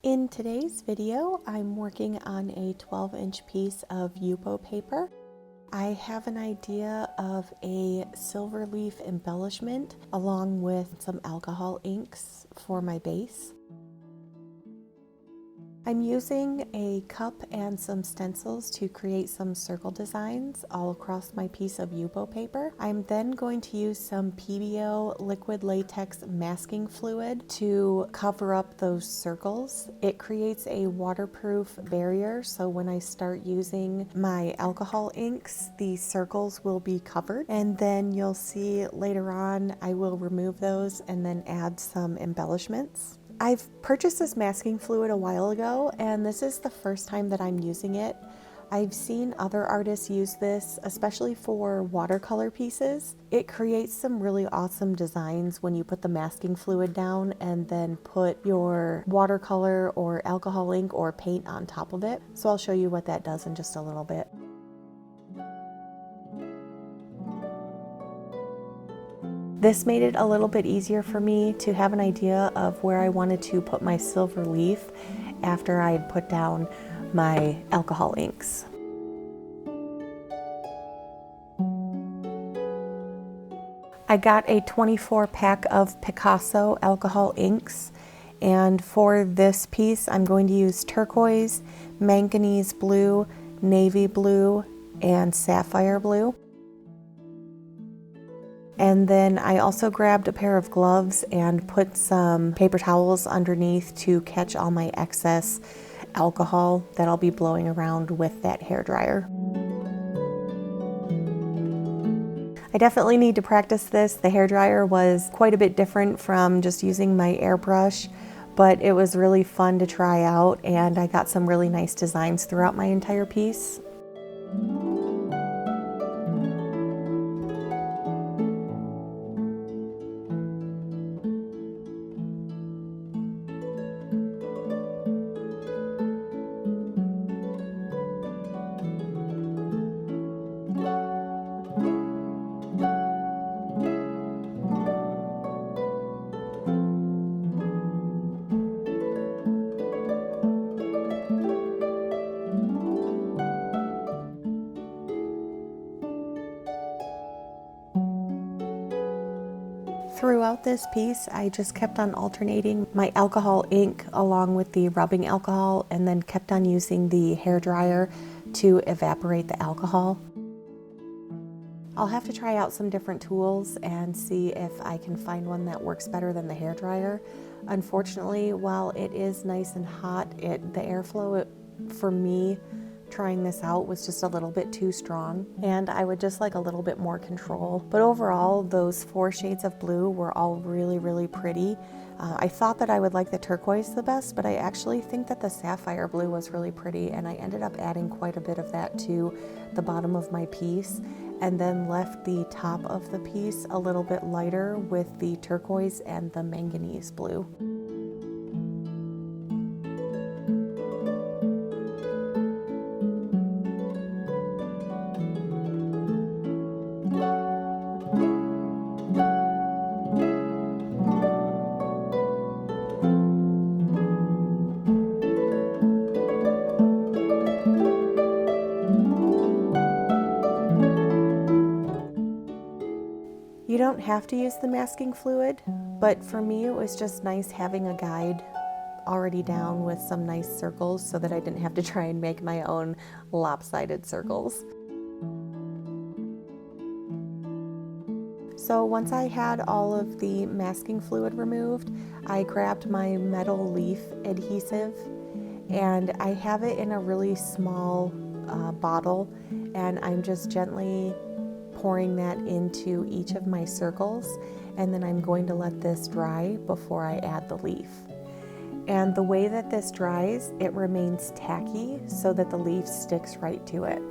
In today's video, I'm working on a 12-inch piece of Yupo paper. I have an idea of a silver leaf embellishment along with some alcohol inks for my base. I'm using a cup and some stencils to create some circle designs all across my piece of Yupo paper. I'm then going to use some PBO liquid latex masking fluid to cover up those circles. It creates a waterproof barrier, so when I start using my alcohol inks, the circles will be covered, and then you'll see later on I will remove those and then add some embellishments. I've purchased this masking fluid a while ago, and this is the first time that I'm using it. I've seen other artists use this, especially for watercolor pieces. It creates some really awesome designs when you put the masking fluid down and then put your watercolor or alcohol ink or paint on top of it. So I'll show you what that does in just a little bit. This made it a little bit easier for me to have an idea of where I wanted to put my silver leaf after I had put down my alcohol inks. I got a 24 pack of Picasso alcohol inks, and for this piece I'm going to use turquoise, manganese blue, navy blue, and sapphire blue. And then I also grabbed a pair of gloves and put some paper towels underneath to catch all my excess alcohol that I'll be blowing around with that hairdryer. I definitely need to practice this. The hairdryer was quite a bit different from just using my airbrush, but it was really fun to try out, and I got some really nice designs throughout my entire piece. Throughout this piece, I just kept on alternating my alcohol ink along with the rubbing alcohol, and then kept on using the hairdryer to evaporate the alcohol. I'll have to try out some different tools and see if I can find one that works better than the hairdryer. Unfortunately, while it is nice and hot, the airflow for me trying this out was just a little bit too strong, and I would just like a little bit more control. But overall, those 4 shades of blue were all really pretty. I thought that I would like the turquoise the best, but I actually think that the sapphire blue was really pretty, and I ended up adding quite a bit of that to the bottom of my piece, and then left the top of the piece a little bit lighter with the turquoise and the manganese blue. You don't have to use the masking fluid, but for me it was just nice having a guide already down with some nice circles so that I didn't have to try and make my own lopsided circles. So once I had all of the masking fluid removed, I grabbed my metal leaf adhesive, and I have it in a really small bottle, and I'm just gently pouring that into each of my circles, and then I'm going to let this dry before I add the leaf. And the way that this dries, it remains tacky so that the leaf sticks right to it.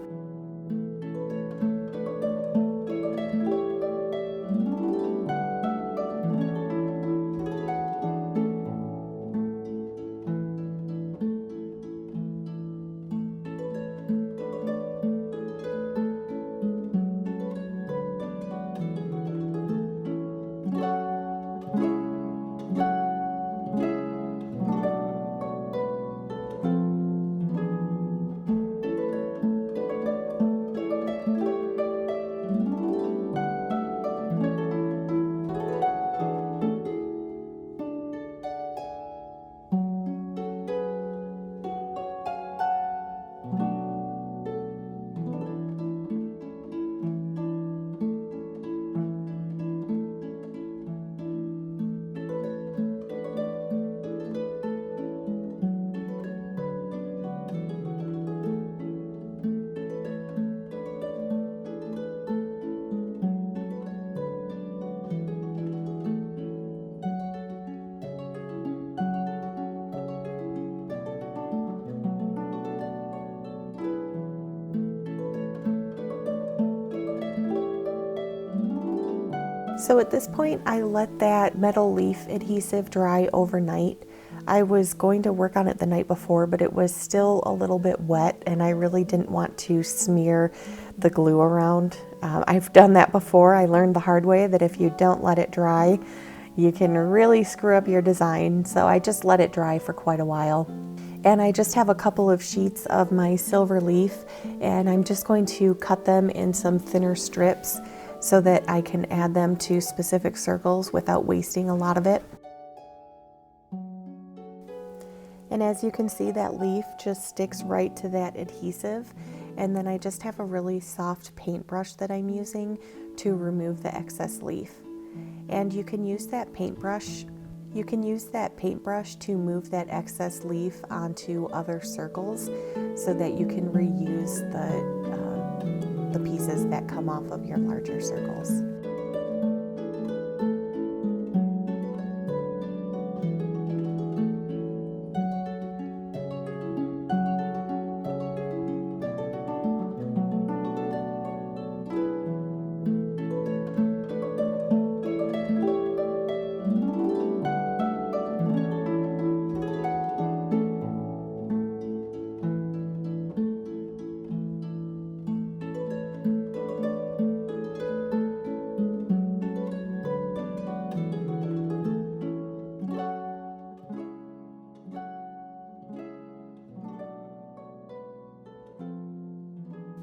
So at this point, I let that metal leaf adhesive dry overnight. I was going to work on it the night before, but it was still a little bit wet and I really didn't want to smear the glue around. I've done that before. I learned the hard way that if you don't let it dry, you can really screw up your design. So I just let it dry for quite a while. And I just have a couple of sheets of my silver leaf, and I'm just going to cut them in some thinner strips so that I can add them to specific circles without wasting a lot of it. And as you can see, that leaf just sticks right to that adhesive. And then I just have a really soft paintbrush that I'm using to remove the excess leaf. And you can use that paintbrush to move that excess leaf onto other circles so that you can reuse the pieces that come off of your larger circles.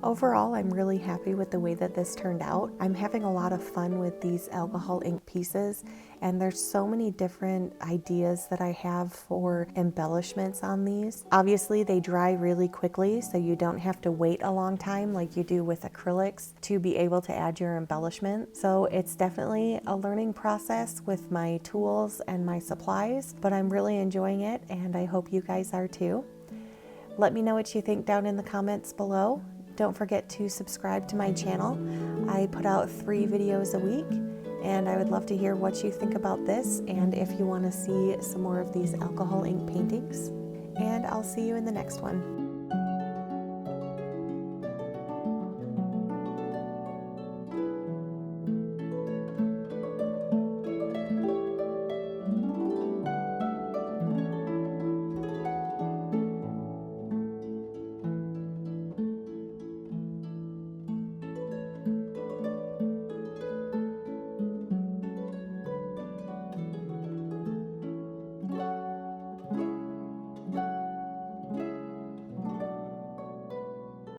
Overall, I'm really happy with the way that this turned out. I'm having a lot of fun with these alcohol ink pieces, and there's so many different ideas that I have for embellishments on these. Obviously, they dry really quickly, so you don't have to wait a long time like you do with acrylics to be able to add your embellishment. So it's definitely a learning process with my tools and my supplies, but I'm really enjoying it, and I hope you guys are too. Let me know what you think down in the comments below. Don't forget to subscribe to my channel. I put out 3 videos a week, and I would love to hear what you think about this and if you want to see some more of these alcohol ink paintings. And I'll see you in the next one.